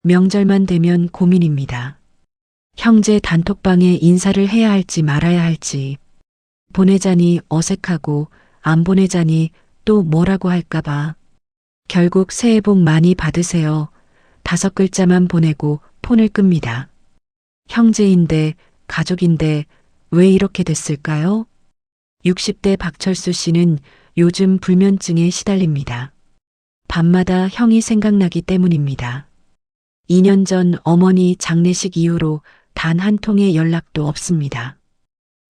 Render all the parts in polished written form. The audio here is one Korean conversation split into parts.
명절만 되면 고민입니다. 형제 단톡방에 인사를 해야 할지 말아야 할지, 보내자니 어색하고 안 보내자니 또 뭐라고 할까봐. 결국 새해 복 많이 받으세요. 5글자만 보내고 폰을 끕니다. 형제인데, 가족인데 왜 이렇게 됐을까요? 60대 박철수 씨는 요즘 불면증에 시달립니다. 밤마다 형이 생각나기 때문입니다. 2년 전 어머니 장례식 이후로 단 한 통의 연락도 없습니다.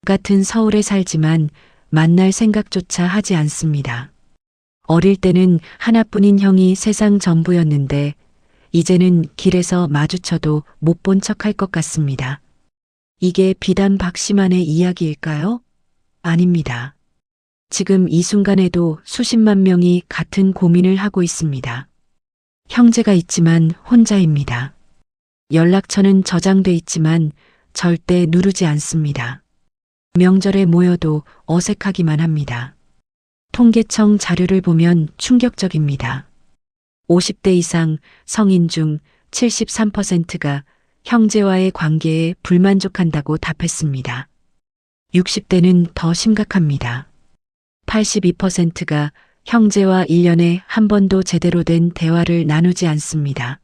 같은 서울에 살지만 만날 생각조차 하지 않습니다. 어릴 때는 하나뿐인 형이 세상 전부였는데 이제는 길에서 마주쳐도 못 본 척할 것 같습니다. 이게 비단 박 씨만의 이야기일까요? 아닙니다. 지금 이 순간에도 수십만 명이 같은 고민을 하고 있습니다. 형제가 있지만 혼자입니다. 연락처는 저장돼 있지만 절대 누르지 않습니다. 명절에 모여도 어색하기만 합니다. 통계청 자료를 보면 충격적입니다. 50대 이상 성인 중 73%가 형제와의 관계에 불만족한다고 답했습니다. 60대는 더 심각합니다. 82%가 형제와 1년에 한 번도 제대로 된 대화를 나누지 않습니다.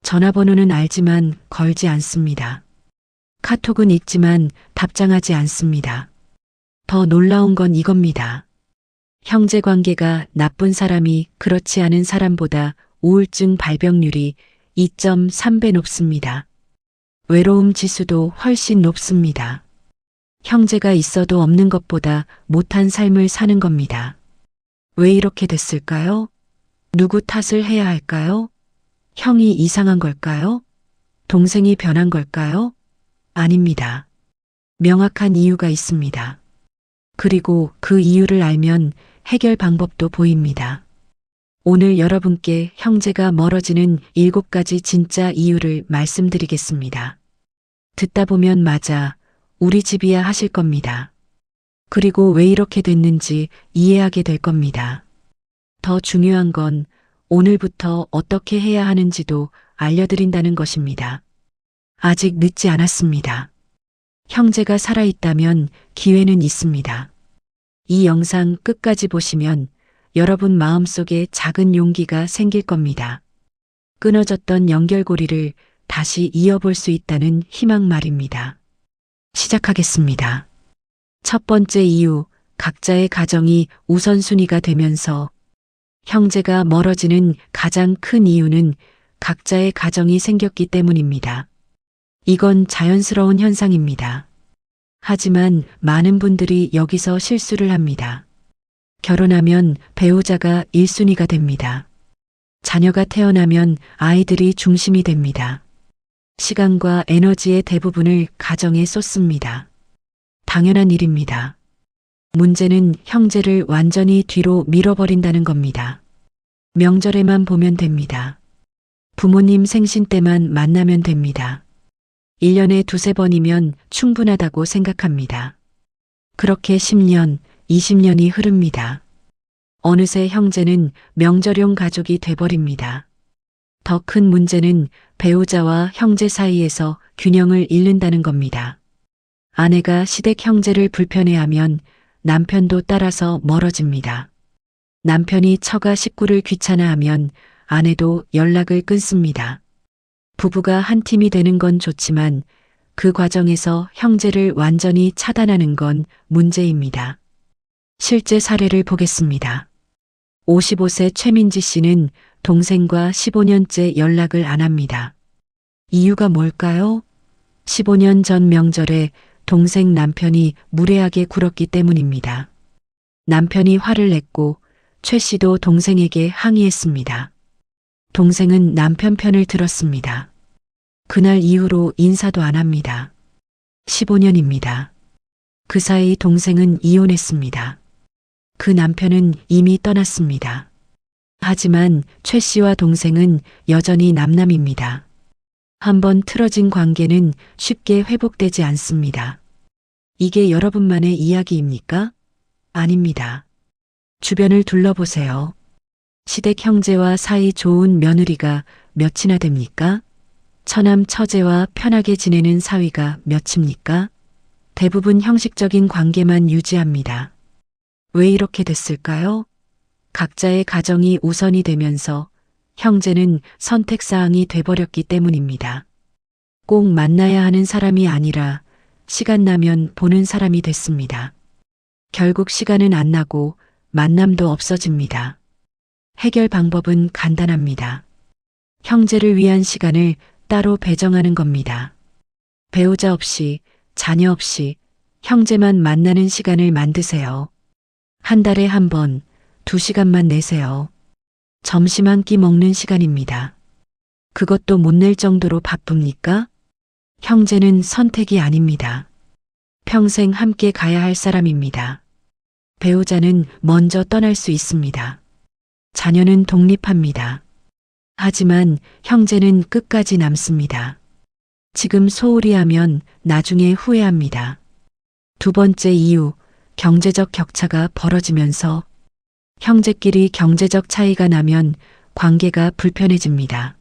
전화번호는 알지만 걸지 않습니다. 카톡은 읽지만 답장하지 않습니다. 더 놀라운 건 이겁니다. 형제 관계가 나쁜 사람이 그렇지 않은 사람보다 우울증 발병률이 2.3배 높습니다. 외로움 지수도 훨씬 높습니다. 형제가 있어도 없는 것보다 못한 삶을 사는 겁니다. 왜 이렇게 됐을까요? 누구 탓을 해야 할까요? 형이 이상한 걸까요? 동생이 변한 걸까요? 아닙니다. 명확한 이유가 있습니다. 그리고 그 이유를 알면 해결 방법도 보입니다. 오늘 여러분께 형제가 멀어지는 7가지 진짜 이유를 말씀드리겠습니다. 듣다 보면 맞아, 우리 집이야 하실 겁니다. 그리고 왜 이렇게 됐는지 이해하게 될 겁니다. 더 중요한 건 오늘부터 어떻게 해야 하는지도 알려드린다는 것입니다. 아직 늦지 않았습니다. 형제가 살아있다면 기회는 있습니다. 이 영상 끝까지 보시면 여러분 마음속에 작은 용기가 생길 겁니다. 끊어졌던 연결고리를 다시 이어볼 수 있다는 희망 말입니다. 시작하겠습니다. 첫 번째 이유, 각자의 가정이 우선순위가 되면서. 형제가 멀어지는 가장 큰 이유는 각자의 가정이 생겼기 때문입니다. 이건 자연스러운 현상입니다. 하지만 많은 분들이 여기서 실수를 합니다. 결혼하면 배우자가 1순위가 됩니다. 자녀가 태어나면 아이들이 중심이 됩니다. 시간과 에너지의 대부분을 가정에 쏟습니다. 당연한 일입니다. 문제는 형제를 완전히 뒤로 밀어버린다는 겁니다. 명절에만 보면 됩니다. 부모님 생신 때만 만나면 됩니다. 1년에 2~3번이면 충분하다고 생각합니다. 그렇게 10년, 20년이 흐릅니다. 어느새 형제는 명절용 가족이 돼버립니다. 더 큰 문제는 배우자와 형제 사이에서 균형을 잃는다는 겁니다. 아내가 시댁 형제를 불편해하면 남편도 따라서 멀어집니다. 남편이 처가 식구를 귀찮아하면 아내도 연락을 끊습니다. 부부가 한 팀이 되는 건 좋지만 그 과정에서 형제를 완전히 차단하는 건 문제입니다. 실제 사례를 보겠습니다. 55세 최민지 씨는 동생과 15년째 연락을 안 합니다. 이유가 뭘까요? 15년 전 명절에 동생 남편이 무례하게 굴었기 때문입니다. 남편이 화를 냈고 최 씨도 동생에게 항의했습니다. 동생은 남편 편을 들었습니다. 그날 이후로 인사도 안 합니다. 15년입니다. 그 사이 동생은 이혼했습니다. 그 남편은 이미 떠났습니다. 하지만 최 씨와 동생은 여전히 남남입니다. 한번 틀어진 관계는 쉽게 회복되지 않습니다. 이게 여러분만의 이야기입니까? 아닙니다. 주변을 둘러보세요. 시댁 형제와 사이 좋은 며느리가 몇이나 됩니까? 처남 처제와 편하게 지내는 사위가 몇입니까? 대부분 형식적인 관계만 유지합니다. 왜 이렇게 됐을까요? 각자의 가정이 우선이 되면서 형제는 선택사항이 돼버렸기 때문입니다. 꼭 만나야 하는 사람이 아니라 시간 나면 보는 사람이 됐습니다. 결국 시간은 안 나고 만남도 없어집니다. 해결 방법은 간단합니다. 형제를 위한 시간을 따로 배정하는 겁니다. 배우자 없이, 자녀 없이 형제만 만나는 시간을 만드세요. 한 달에 한 번, 2시간만 내세요. 점심 한 끼 먹는 시간입니다. 그것도 못 낼 정도로 바쁩니까? 형제는 선택이 아닙니다. 평생 함께 가야 할 사람입니다. 배우자는 먼저 떠날 수 있습니다. 자녀는 독립합니다. 하지만 형제는 끝까지 남습니다. 지금 소홀히 하면 나중에 후회합니다. 두 번째 이유, 경제적 격차가 벌어지면서 형제끼리 경제적 차이가 나면 관계가 불편해집니다.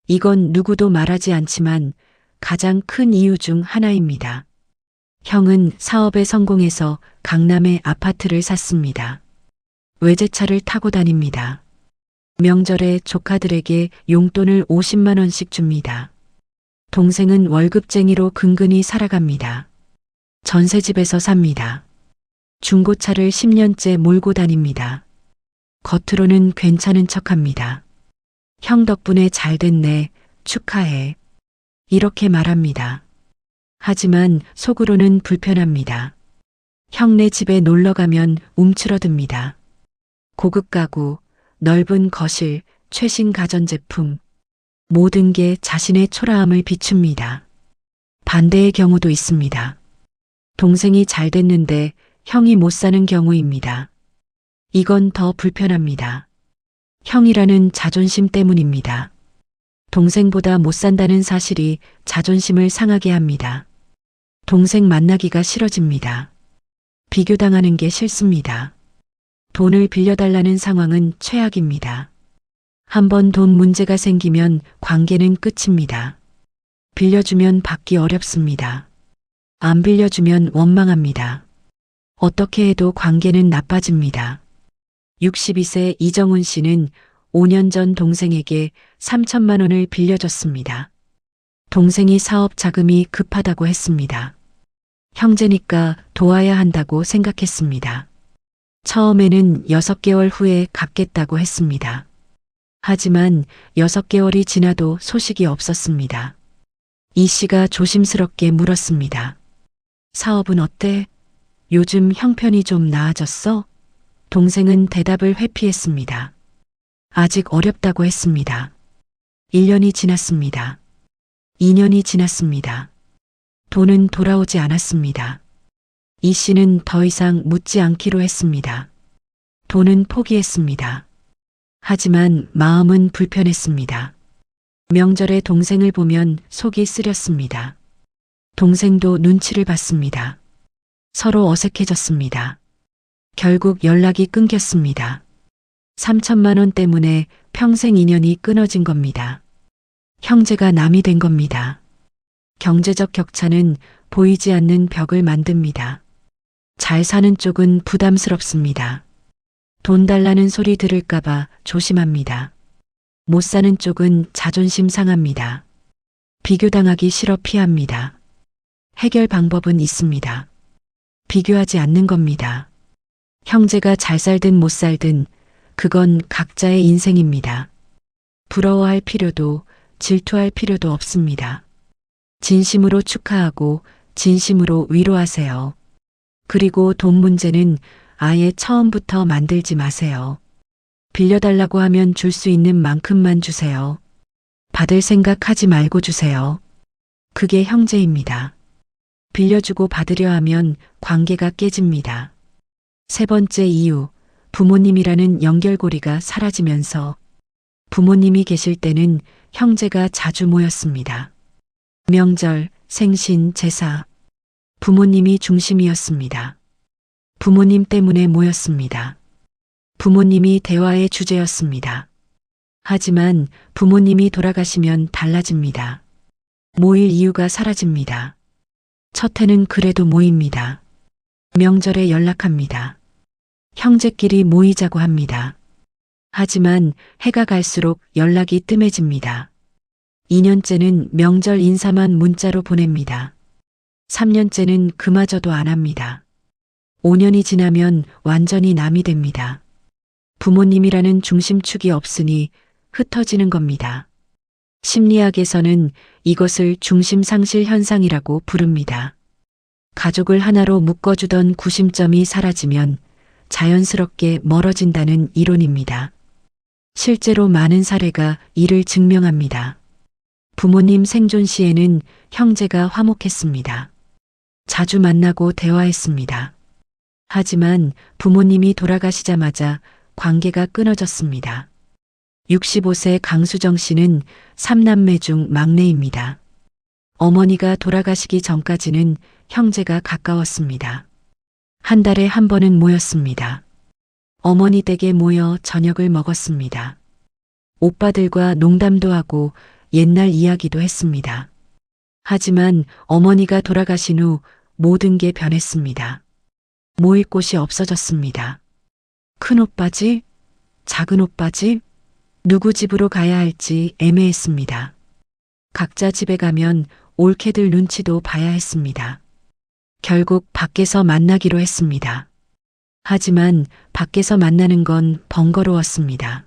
이건 누구도 말하지 않지만 가장 큰 이유 중 하나입니다. 형은 사업에 성공해서 강남에 아파트를 샀습니다. 외제차를 타고 다닙니다. 명절에 조카들에게 용돈을 50만 원씩 줍니다. 동생은 월급쟁이로 근근히 살아갑니다. 전셋집에서 삽니다. 중고차를 10년째 몰고 다닙니다. 겉으로는 괜찮은 척합니다. 형 덕분에 잘 됐네, 축하해. 이렇게 말합니다. 하지만 속으로는 불편합니다. 형네 집에 놀러 가면 움츠러듭니다. 고급 가구, 넓은 거실, 최신 가전제품, 모든 게 자신의 초라함을 비춥니다. 반대의 경우도 있습니다. 동생이 잘 됐는데 형이 못 사는 경우입니다. 이건 더 불편합니다. 형이라는 자존심 때문입니다. 동생보다 못 산다는 사실이 자존심을 상하게 합니다. 동생 만나기가 싫어집니다. 비교당하는 게 싫습니다. 돈을 빌려달라는 상황은 최악입니다. 한번 돈 문제가 생기면 관계는 끝입니다. 빌려주면 받기 어렵습니다. 안 빌려주면 원망합니다. 어떻게 해도 관계는 나빠집니다. 62세 이정훈 씨는 5년 전 동생에게 3천만 원을 빌려줬습니다. 동생이 사업 자금이 급하다고 했습니다. 형제니까 도와야 한다고 생각했습니다. 처음에는 6개월 후에 갚겠다고 했습니다. 하지만 6개월이 지나도 소식이 없었습니다. 이 씨가 조심스럽게 물었습니다. 사업은 어때? 요즘 형편이 좀 나아졌어? 동생은 대답을 회피했습니다. 아직 어렵다고 했습니다. 1년이 지났습니다. 2년이 지났습니다. 돈은 돌아오지 않았습니다. 이 씨는 더 이상 묻지 않기로 했습니다. 돈은 포기했습니다. 하지만 마음은 불편했습니다. 명절에 동생을 보면 속이 쓰렸습니다. 동생도 눈치를 봤습니다. 서로 어색해졌습니다. 결국 연락이 끊겼습니다. 3천만 원 때문에 평생 인연이 끊어진 겁니다. 형제가 남이 된 겁니다. 경제적 격차는 보이지 않는 벽을 만듭니다. 잘 사는 쪽은 부담스럽습니다. 돈 달라는 소리 들을까봐 조심합니다. 못 사는 쪽은 자존심 상합니다. 비교당하기 싫어 피합니다. 해결 방법은 있습니다. 비교하지 않는 겁니다. 형제가 잘 살든 못 살든 그건 각자의 인생입니다. 부러워할 필요도 질투할 필요도 없습니다. 진심으로 축하하고 진심으로 위로하세요. 그리고 돈 문제는 아예 처음부터 만들지 마세요. 빌려달라고 하면 줄 수 있는 만큼만 주세요. 받을 생각하지 말고 주세요. 그게 형제입니다. 빌려주고 받으려 하면 관계가 깨집니다. 세 번째 이유, 부모님이라는 연결고리가 사라지면서 부모님이 계실 때는 형제가 자주 모였습니다. 명절, 생신, 제사, 부모님이 중심이었습니다. 부모님 때문에 모였습니다. 부모님이 대화의 주제였습니다. 하지만 부모님이 돌아가시면 달라집니다. 모일 이유가 사라집니다. 첫 해는 그래도 모입니다. 명절에 연락합니다. 형제끼리 모이자고 합니다. 하지만 해가 갈수록 연락이 뜸해집니다. 2년째는 명절 인사만 문자로 보냅니다. 3년째는 그마저도 안 합니다. 5년이 지나면 완전히 남이 됩니다. 부모님이라는 중심축이 없으니 흩어지는 겁니다. 심리학에서는 이것을 중심상실 현상이라고 부릅니다. 가족을 하나로 묶어주던 구심점이 사라지면 자연스럽게 멀어진다는 이론입니다. 실제로 많은 사례가 이를 증명합니다. 부모님 생존 시에는 형제가 화목했습니다. 자주 만나고 대화했습니다. 하지만 부모님이 돌아가시자마자 관계가 끊어졌습니다. 65세 강수정 씨는 3남매 중 막내입니다. 어머니가 돌아가시기 전까지는 형제가 가까웠습니다. 한 달에 한 번은 모였습니다. 어머니 댁에 모여 저녁을 먹었습니다. 오빠들과 농담도 하고 옛날 이야기도 했습니다. 하지만 어머니가 돌아가신 후 모든 게 변했습니다. 모일 곳이 없어졌습니다. 큰 오빠 집, 작은 오빠 집, 누구 집으로 가야 할지 애매했습니다. 각자 집에 가면 올케들 눈치도 봐야 했습니다. 결국 밖에서 만나기로 했습니다. 하지만 밖에서 만나는 건 번거로웠습니다.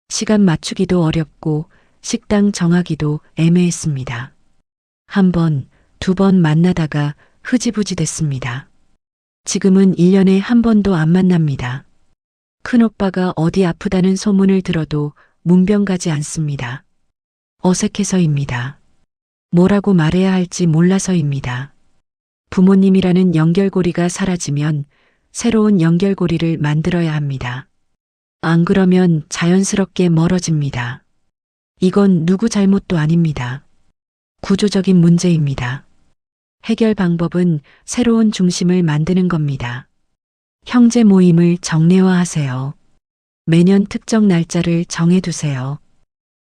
시간 맞추기도 어렵고 식당 정하기도 애매했습니다. 한 번, 두 번 만나다가 흐지부지 됐습니다. 지금은 1년에 한 번도 안 만납니다. 큰오빠가 어디 아프다는 소문을 들어도 문병 가지 않습니다. 어색해서입니다. 뭐라고 말해야 할지 몰라서입니다. 부모님이라는 연결고리가 사라지면 새로운 연결고리를 만들어야 합니다. 안 그러면 자연스럽게 멀어집니다. 이건 누구 잘못도 아닙니다. 구조적인 문제입니다. 해결 방법은 새로운 중심을 만드는 겁니다. 형제 모임을 정례화하세요. 매년 특정 날짜를 정해두세요.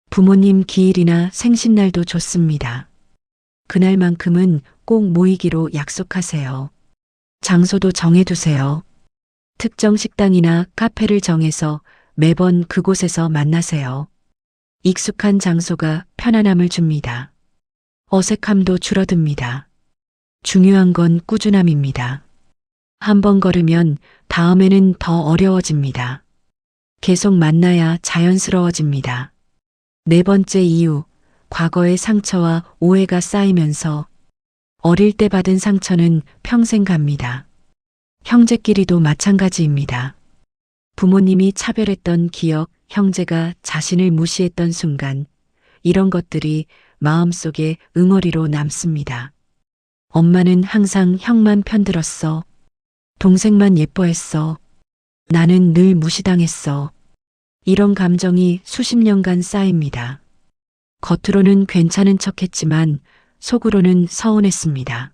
부모님 기일이나 생신날도 좋습니다. 그날만큼은 꼭 모이기로 약속하세요. 장소도 정해두세요. 특정 식당이나 카페를 정해서 매번 그곳에서 만나세요. 익숙한 장소가 편안함을 줍니다. 어색함도 줄어듭니다. 중요한 건 꾸준함입니다. 한 번 걸으면 다음에는 더 어려워집니다. 계속 만나야 자연스러워집니다. 네 번째 이유, 과거의 상처와 오해가 쌓이면서 어릴 때 받은 상처는 평생 갑니다. 형제끼리도 마찬가지입니다. 부모님이 차별했던 기억, 형제가 자신을 무시했던 순간, 이런 것들이 마음속에 응어리로 남습니다. 엄마는 항상 형만 편들었어. 동생만 예뻐했어. 나는 늘 무시당했어. 이런 감정이 수십 년간 쌓입니다. 겉으로는 괜찮은 척했지만 속으로는 서운했습니다.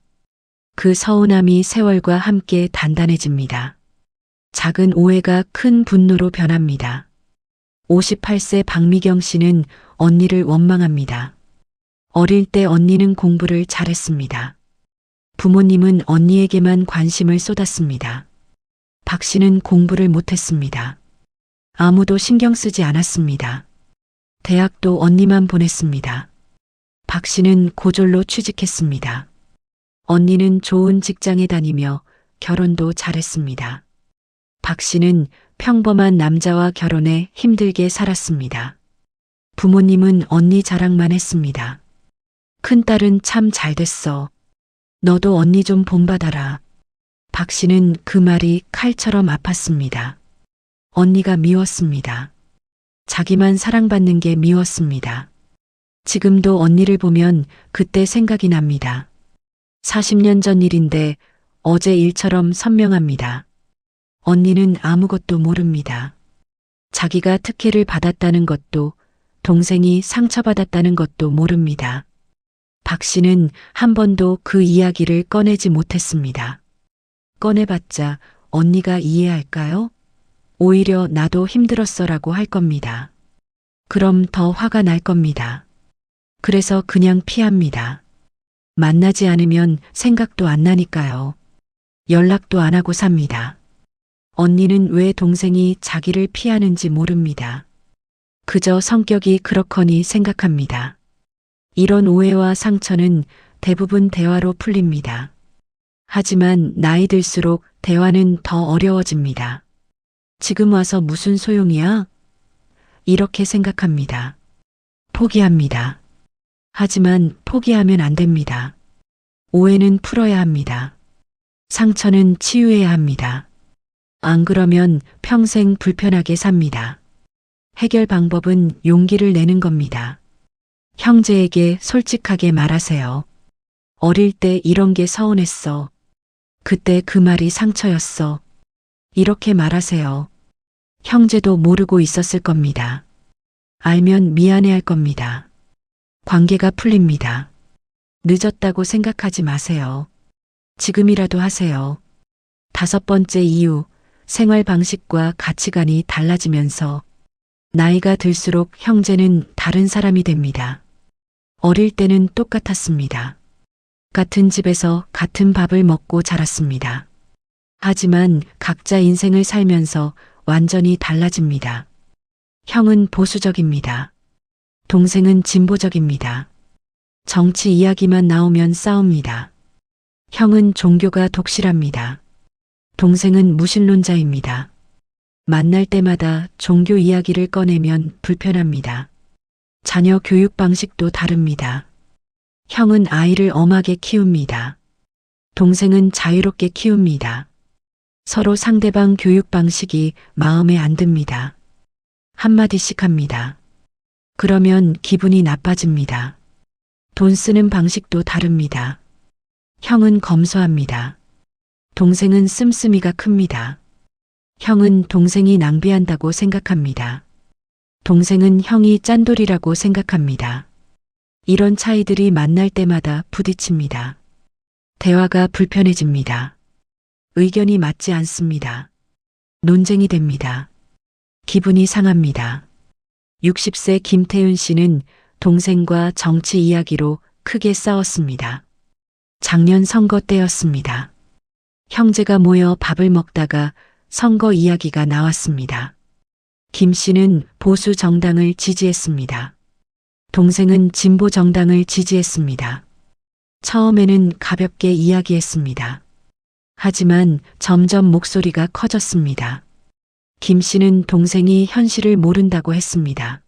그 서운함이 세월과 함께 단단해집니다. 작은 오해가 큰 분노로 변합니다. 58세 박미경 씨는 언니를 원망합니다. 어릴 때 언니는 공부를 잘했습니다. 부모님은 언니에게만 관심을 쏟았습니다. 박 씨는 공부를 못했습니다. 아무도 신경 쓰지 않았습니다. 대학도 언니만 보냈습니다. 박 씨는 고졸로 취직했습니다. 언니는 좋은 직장에 다니며 결혼도 잘했습니다. 박 씨는 평범한 남자와 결혼해 힘들게 살았습니다. 부모님은 언니 자랑만 했습니다. 큰딸은 참 잘됐어. 너도 언니 좀 본받아라. 박 씨는 그 말이 칼처럼 아팠습니다. 언니가 미웠습니다. 자기만 사랑받는 게 미웠습니다. 지금도 언니를 보면 그때 생각이 납니다. 40년 전 일인데 어제 일처럼 선명합니다. 언니는 아무것도 모릅니다. 자기가 특혜를 받았다는 것도 동생이 상처받았다는 것도 모릅니다. 박 씨는 한 번도 그 이야기를 꺼내지 못했습니다. 꺼내봤자 언니가 이해할까요? 오히려 나도 힘들었어라고 할 겁니다. 그럼 더 화가 날 겁니다. 그래서 그냥 피합니다. 만나지 않으면 생각도 안 나니까요. 연락도 안 하고 삽니다. 언니는 왜 동생이 자기를 피하는지 모릅니다. 그저 성격이 그렇거니 생각합니다. 이런 오해와 상처는 대부분 대화로 풀립니다. 하지만 나이 들수록 대화는 더 어려워집니다. 지금 와서 무슨 소용이야? 이렇게 생각합니다. 포기합니다. 하지만 포기하면 안 됩니다. 오해는 풀어야 합니다. 상처는 치유해야 합니다. 안 그러면 평생 불편하게 삽니다. 해결 방법은 용기를 내는 겁니다. 형제에게 솔직하게 말하세요. 어릴 때 이런 게 서운했어. 그때 그 말이 상처였어. 이렇게 말하세요. 형제도 모르고 있었을 겁니다. 알면 미안해할 겁니다. 관계가 풀립니다. 늦었다고 생각하지 마세요. 지금이라도 하세요. 5번째 이유, 생활 방식과 가치관이 달라지면서 나이가 들수록 형제는 다른 사람이 됩니다. 어릴 때는 똑같았습니다. 같은 집에서 같은 밥을 먹고 자랐습니다. 하지만 각자 인생을 살면서 완전히 달라집니다. 형은 보수적입니다. 동생은 진보적입니다. 정치 이야기만 나오면 싸웁니다. 형은 종교가 독실합니다. 동생은 무신론자입니다. 만날 때마다 종교 이야기를 꺼내면 불편합니다. 자녀 교육 방식도 다릅니다. 형은 아이를 엄하게 키웁니다. 동생은 자유롭게 키웁니다. 서로 상대방 교육 방식이 마음에 안 듭니다. 한마디씩 합니다. 그러면 기분이 나빠집니다. 돈 쓰는 방식도 다릅니다. 형은 검소합니다. 동생은 씀씀이가 큽니다. 형은 동생이 낭비한다고 생각합니다. 동생은 형이 짠돌이라고 생각합니다. 이런 차이들이 만날 때마다 부딪힙니다. 대화가 불편해집니다. 의견이 맞지 않습니다. 논쟁이 됩니다. 기분이 상합니다. 60세 김태윤 씨는 동생과 정치 이야기로 크게 싸웠습니다. 작년 선거 때였습니다. 형제가 모여 밥을 먹다가 선거 이야기가 나왔습니다. 김 씨는 보수 정당을 지지했습니다. 동생은 진보 정당을 지지했습니다. 처음에는 가볍게 이야기했습니다. 하지만 점점 목소리가 커졌습니다. 김 씨는 동생이 현실을 모른다고 했습니다.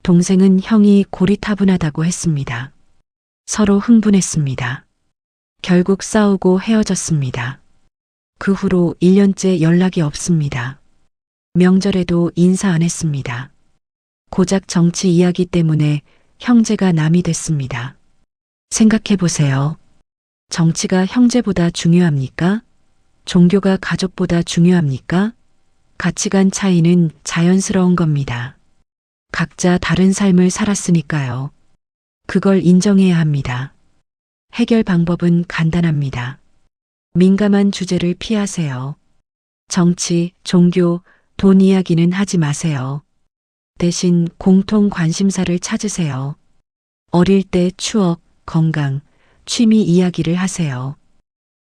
동생은 형이 고리타분하다고 했습니다. 서로 흥분했습니다. 결국 싸우고 헤어졌습니다. 그 후로 1년째 연락이 없습니다. 명절에도 인사 안 했습니다. 고작 정치 이야기 때문에 형제가 남이 됐습니다. 생각해 보세요. 정치가 형제보다 중요합니까? 종교가 가족보다 중요합니까? 가치관 차이는 자연스러운 겁니다. 각자 다른 삶을 살았으니까요. 그걸 인정해야 합니다. 해결 방법은 간단합니다. 민감한 주제를 피하세요. 정치, 종교, 돈 이야기는 하지 마세요. 대신 공통 관심사를 찾으세요. 어릴 때 추억, 건강, 취미 이야기를 하세요.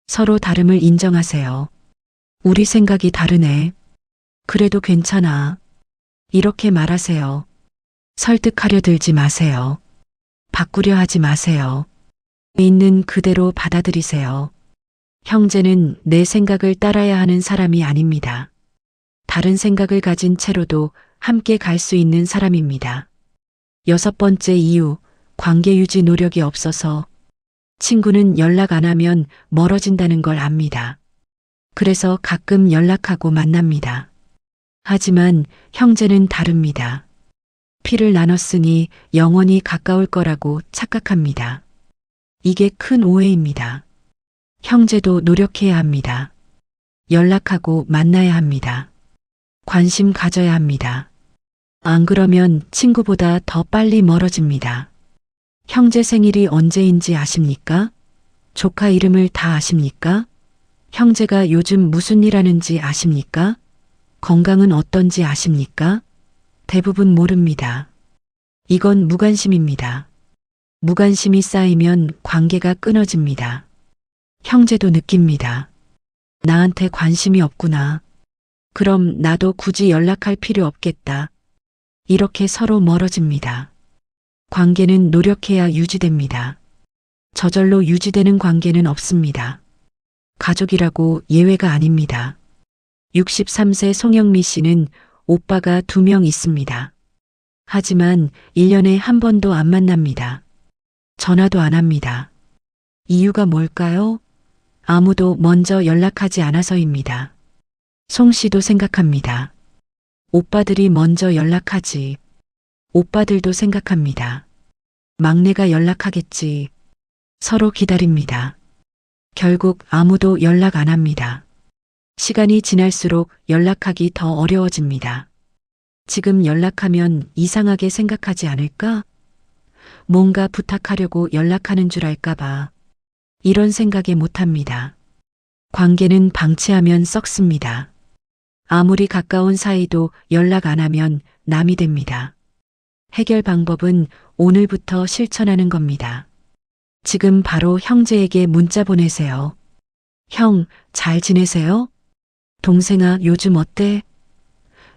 서로 다름을 인정하세요. 우리 생각이 다르네. 그래도 괜찮아. 이렇게 말하세요. 설득하려 들지 마세요. 바꾸려 하지 마세요. 있는 그대로 받아들이세요. 형제는 내 생각을 따라야 하는 사람이 아닙니다. 다른 생각을 가진 채로도 함께 갈 수 있는 사람입니다. 6번째 이유, 관계 유지 노력이 없어서 친구는 연락 안 하면 멀어진다는 걸 압니다. 그래서 가끔 연락하고 만납니다. 하지만 형제는 다릅니다. 피를 나눴으니 영원히 가까울 거라고 착각합니다. 이게 큰 오해입니다. 형제도 노력해야 합니다. 연락하고 만나야 합니다. 관심 가져야 합니다. 안 그러면 친구보다 더 빨리 멀어집니다. 형제 생일이 언제인지 아십니까? 조카 이름을 다 아십니까? 형제가 요즘 무슨 일 하는지 아십니까? 건강은 어떤지 아십니까? 대부분 모릅니다. 이건 무관심입니다. 무관심이 쌓이면 관계가 끊어집니다. 형제도 느낍니다. 나한테 관심이 없구나. 그럼 나도 굳이 연락할 필요 없겠다. 이렇게 서로 멀어집니다. 관계는 노력해야 유지됩니다. 저절로 유지되는 관계는 없습니다. 가족이라고 예외가 아닙니다. 63세 송영미 씨는 오빠가 2명 있습니다. 하지만 1년에 한 번도 안 만납니다. 전화도 안 합니다. 이유가 뭘까요? 아무도 먼저 연락하지 않아서입니다. 송 씨도 생각합니다. 오빠들이 먼저 연락하지. 오빠들도 생각합니다. 막내가 연락하겠지. 서로 기다립니다. 결국 아무도 연락 안 합니다. 시간이 지날수록 연락하기 더 어려워집니다. 지금 연락하면 이상하게 생각하지 않을까? 뭔가 부탁하려고 연락하는 줄 알까봐. 이런 생각에 못합니다. 관계는 방치하면 썩습니다. 아무리 가까운 사이도 연락 안 하면 남이 됩니다. 해결 방법은 오늘부터 실천하는 겁니다. 지금 바로 형제에게 문자 보내세요. 형, 잘 지내세요? 동생아, 요즘 어때?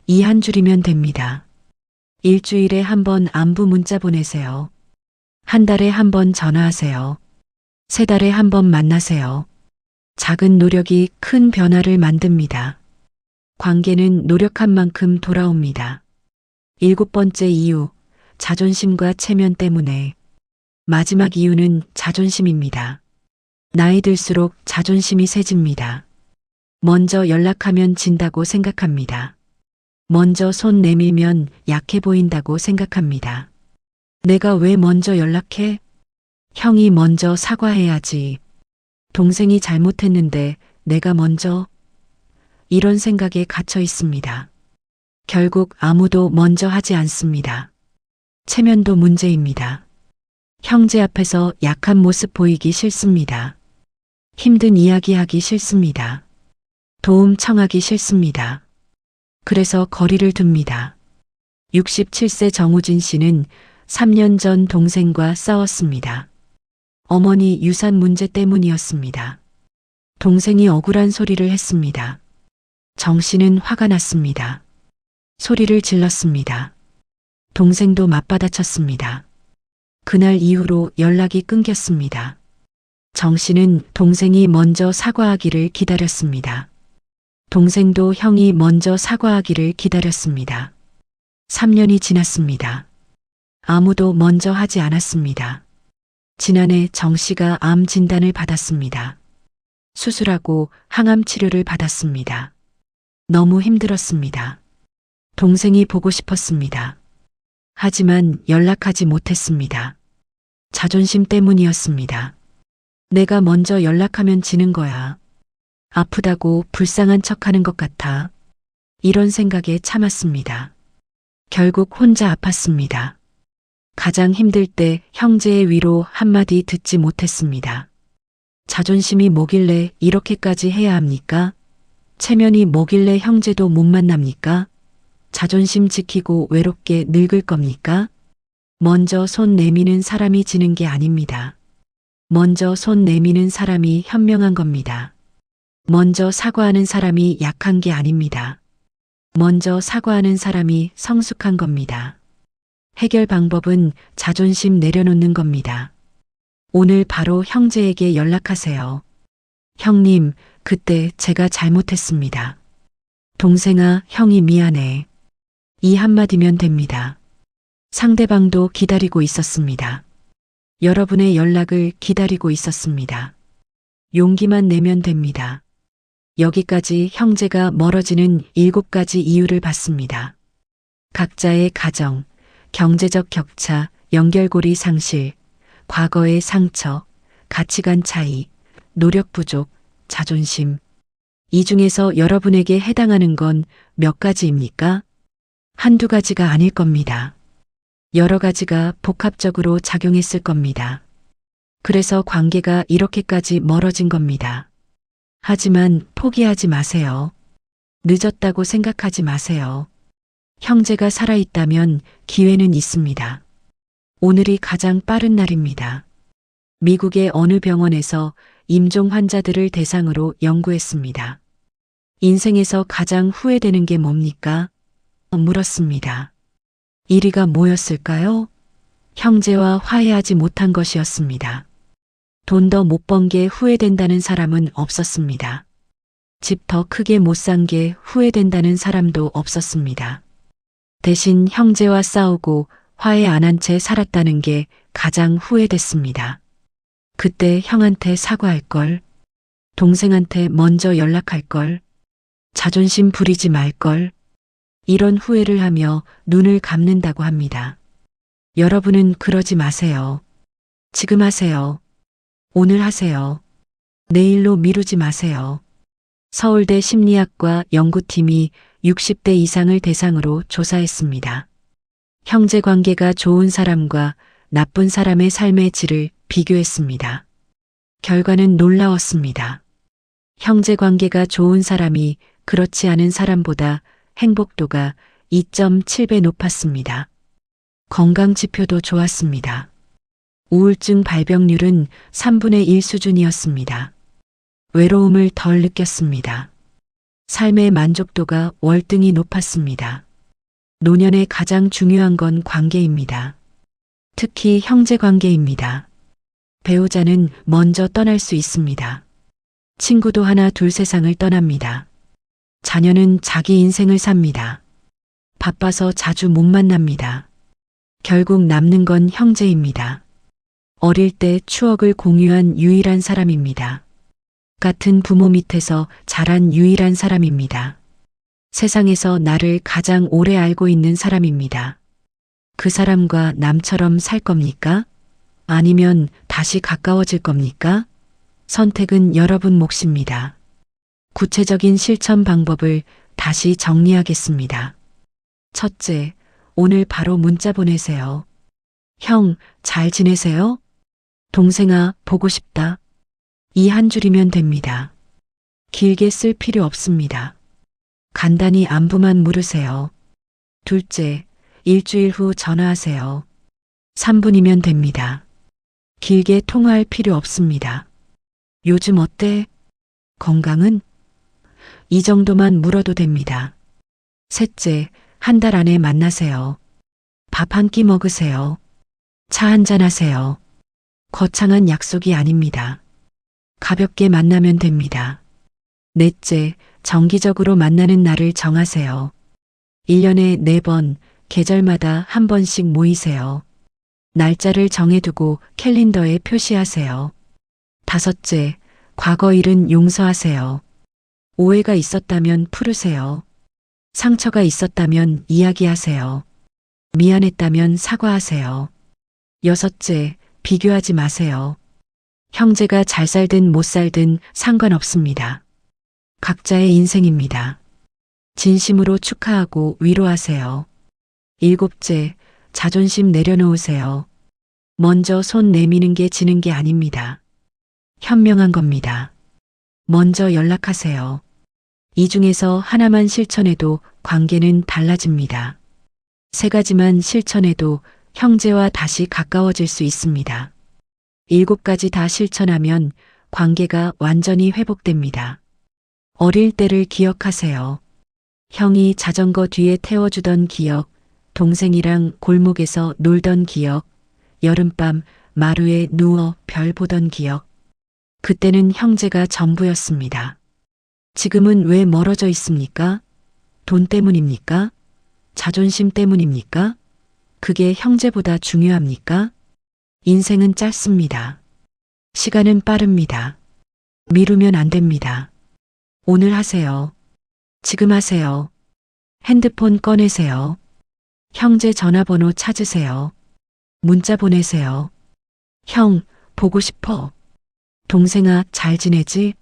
이 한 줄이면 됩니다. 일주일에 한 번 안부 문자 보내세요. 한 달에 한 번 전화하세요. 3달에 한 번 만나세요. 작은 노력이 큰 변화를 만듭니다. 관계는 노력한 만큼 돌아옵니다. 7번째 이유, 자존심과 체면 때문에. 마지막 이유는 자존심입니다. 나이 들수록 자존심이 세집니다. 먼저 연락하면 진다고 생각합니다. 먼저 손 내밀면 약해 보인다고 생각합니다. 내가 왜 먼저 연락해? 형이 먼저 사과해야지. 동생이 잘못했는데 내가 먼저. 이런 생각에 갇혀 있습니다. 결국 아무도 먼저 하지 않습니다. 체면도 문제입니다. 형제 앞에서 약한 모습 보이기 싫습니다. 힘든 이야기하기 싫습니다. 도움 청하기 싫습니다. 그래서 거리를 둡니다. 67세 정우진 씨는 3년 전 동생과 싸웠습니다. 어머니 유산 문제 때문이었습니다. 동생이 억울한 소리를 했습니다. 정 씨는 화가 났습니다. 소리를 질렀습니다. 동생도 맞받아쳤습니다. 그날 이후로 연락이 끊겼습니다. 정 씨는 동생이 먼저 사과하기를 기다렸습니다. 동생도 형이 먼저 사과하기를 기다렸습니다. 3년이 지났습니다. 아무도 먼저 하지 않았습니다. 지난해 정 씨가 암 진단을 받았습니다. 수술하고 항암 치료를 받았습니다. 너무 힘들었습니다. 동생이 보고 싶었습니다. 하지만 연락하지 못했습니다. 자존심 때문이었습니다. 내가 먼저 연락하면 지는 거야. 아프다고 불쌍한 척하는 것 같아. 이런 생각에 참았습니다. 결국 혼자 아팠습니다. 가장 힘들 때 형제의 위로 한마디 듣지 못했습니다. 자존심이 뭐길래 이렇게까지 해야 합니까? 체면이 뭐길래 형제도 못 만납니까? 자존심 지키고 외롭게 늙을 겁니까? 먼저 손 내미는 사람이 지는 게 아닙니다. 먼저 손 내미는 사람이 현명한 겁니다. 먼저 사과하는 사람이 약한 게 아닙니다. 먼저 사과하는 사람이 성숙한 겁니다. 해결 방법은 자존심 내려놓는 겁니다. 오늘 바로 형제에게 연락하세요. 형님, 그때 제가 잘못했습니다. 동생아, 형이 미안해. 이 한마디면 됩니다. 상대방도 기다리고 있었습니다. 여러분의 연락을 기다리고 있었습니다. 용기만 내면 됩니다. 여기까지 형제가 멀어지는 7가지 이유를 봤습니다. 각자의 가정, 경제적 격차, 연결고리 상실, 과거의 상처, 가치관 차이, 노력 부족, 자존심. 이 중에서 여러분에게 해당하는 건 몇 가지입니까? 한두 가지가 아닐 겁니다. 여러 가지가 복합적으로 작용했을 겁니다. 그래서 관계가 이렇게까지 멀어진 겁니다. 하지만 포기하지 마세요. 늦었다고 생각하지 마세요. 형제가 살아있다면 기회는 있습니다. 오늘이 가장 빠른 날입니다. 미국의 어느 병원에서 임종 환자들을 대상으로 연구했습니다. 인생에서 가장 후회되는 게 뭡니까? 물었습니다. 1위가 뭐였을까요? 형제와 화해하지 못한 것이었습니다. 돈 더 못 번 게 후회된다는 사람은 없었습니다. 집 더 크게 못 산 게 후회된다는 사람도 없었습니다. 대신 형제와 싸우고 화해 안 한 채 살았다는 게 가장 후회됐습니다. 그때 형한테 사과할 걸, 동생한테 먼저 연락할 걸, 자존심 부리지 말 걸, 이런 후회를 하며 눈을 감는다고 합니다. 여러분은 그러지 마세요. 지금 하세요. 오늘 하세요. 내일로 미루지 마세요. 서울대 심리학과 연구팀이 60대 이상을 대상으로 조사했습니다. 형제 관계가 좋은 사람과 나쁜 사람의 삶의 질을 비교했습니다. 결과는 놀라웠습니다. 형제 관계가 좋은 사람이 그렇지 않은 사람보다 행복도가 2.7배 높았습니다. 건강 지표도 좋았습니다. 우울증 발병률은 3분의 1 수준이었습니다. 외로움을 덜 느꼈습니다. 삶의 만족도가 월등히 높았습니다. 노년에 가장 중요한 건 관계입니다. 특히 형제 관계입니다. 배우자는 먼저 떠날 수 있습니다. 친구도 하나 둘 세상을 떠납니다. 자녀는 자기 인생을 삽니다. 바빠서 자주 못 만납니다. 결국 남는 건 형제입니다. 어릴 때 추억을 공유한 유일한 사람입니다. 같은 부모 밑에서 자란 유일한 사람입니다. 세상에서 나를 가장 오래 알고 있는 사람입니다. 그 사람과 남처럼 살 겁니까? 아니면 다시 가까워질 겁니까? 선택은 여러분 몫입니다. 구체적인 실천 방법을 다시 정리하겠습니다. 첫째, 오늘 바로 문자 보내세요. 형, 잘 지내세요? 동생아, 보고 싶다. 이 한 줄이면 됩니다. 길게 쓸 필요 없습니다. 간단히 안부만 물으세요. 둘째, 일주일 후 전화하세요. 3분이면 됩니다. 길게 통화할 필요 없습니다. 요즘 어때? 건강은? 이 정도만 물어도 됩니다. 셋째, 한 달 안에 만나세요. 밥 한 끼 먹으세요. 차 한잔 하세요. 거창한 약속이 아닙니다. 가볍게 만나면 됩니다. 넷째, 정기적으로 만나는 날을 정하세요. 1년에 4번, 계절마다 한 번씩 모이세요. 날짜를 정해두고 캘린더에 표시하세요. 다섯째, 과거 일은 용서하세요. 오해가 있었다면 풀으세요. 상처가 있었다면 이야기하세요. 미안했다면 사과하세요. 여섯째, 비교하지 마세요. 형제가 잘 살든 못 살든 상관없습니다. 각자의 인생입니다. 진심으로 축하하고 위로하세요. 일곱째, 자존심 내려놓으세요. 먼저 손 내미는 게 지는 게 아닙니다. 현명한 겁니다. 먼저 연락하세요. 이 중에서 하나만 실천해도 관계는 달라집니다. 3가지만 실천해도 형제와 다시 가까워질 수 있습니다. 7가지 다 실천하면 관계가 완전히 회복됩니다. 어릴 때를 기억하세요. 형이 자전거 뒤에 태워주던 기억, 동생이랑 골목에서 놀던 기억, 여름밤 마루에 누워 별 보던 기억. 그때는 형제가 전부였습니다. 지금은 왜 멀어져 있습니까? 돈 때문입니까? 자존심 때문입니까? 그게 형제보다 중요합니까? 인생은 짧습니다. 시간은 빠릅니다. 미루면 안 됩니다. 오늘 하세요. 지금 하세요. 핸드폰 꺼내세요. 형제 전화번호 찾으세요. 문자 보내세요. 형, 보고 싶어. 동생아, 잘 지내지?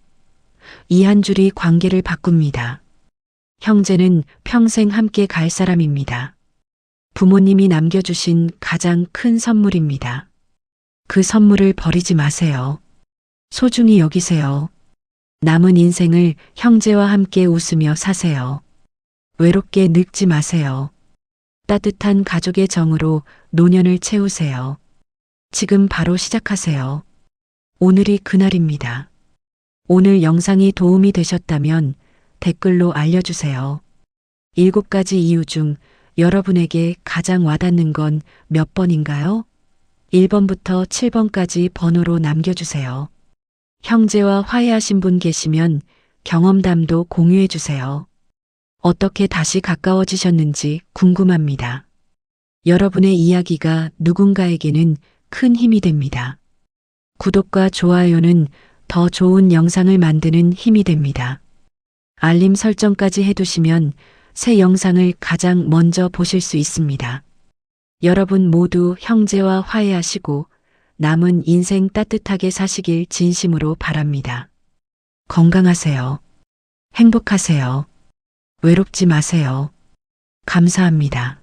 이 한 줄이 관계를 바꿉니다. 형제는 평생 함께 갈 사람입니다. 부모님이 남겨주신 가장 큰 선물입니다. 그 선물을 버리지 마세요. 소중히 여기세요. 남은 인생을 형제와 함께 웃으며 사세요. 외롭게 늙지 마세요. 따뜻한 가족의 정으로 노년을 채우세요. 지금 바로 시작하세요. 오늘이 그날입니다. 오늘 영상이 도움이 되셨다면 댓글로 알려주세요. 7가지 이유 중 여러분에게 가장 와닿는 건 몇 번인가요? 1번부터 7번까지 번호로 남겨주세요. 형제와 화해하신 분 계시면 경험담도 공유해주세요. 어떻게 다시 가까워지셨는지 궁금합니다. 여러분의 이야기가 누군가에게는 큰 힘이 됩니다. 구독과 좋아요는 더 좋은 영상을 만드는 힘이 됩니다. 알림 설정까지 해두시면 새 영상을 가장 먼저 보실 수 있습니다. 여러분 모두 형제와 화해하시고 남은 인생 따뜻하게 사시길 진심으로 바랍니다. 건강하세요. 행복하세요. 외롭지 마세요. 감사합니다.